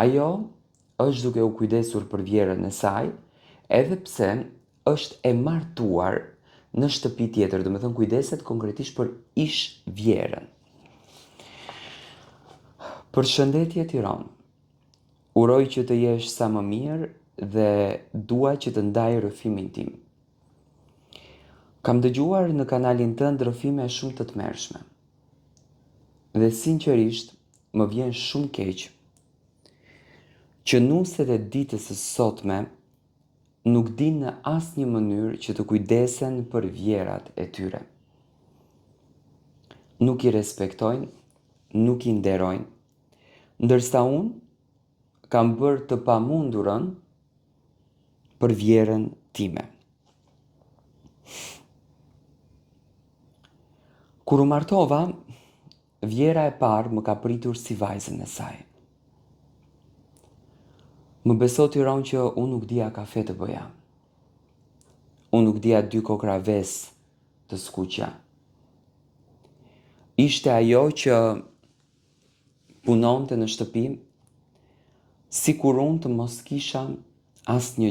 Ajo është duke u kujdesur për vjerën e saj, edhe pse është e martuar në shtëpi tjetër, do të thënë kujdeset konkretisht për ish vjerën. Përshëndetje Tiranë. Uroj që të jesh sa më mirë dhe dua që të ndaj rrëfimin tim. Kam dëgjuar në kanalin tënd rrëfime shumë të tmerrshme. Dhe sinqerisht më vjen shumë keq që nuset e ditës së sotme nuk dinë në asnjë mënyrë që të kujdesen për vjerat e tyre. Nuk i respektojnë, nuk i nderojnë, ndërsa unë kam bërë të pamundurën për vjerën time. Kur u martova, vjera e parë më ka pritur si vajzën e saj. Më beso Tiranë që unë nuk dija kafe të bëja. Unë nuk dija 2 kokra ves të skuqja. Ishte ajo që punonte në shtëpi, sikur unë të mos kisha asnjë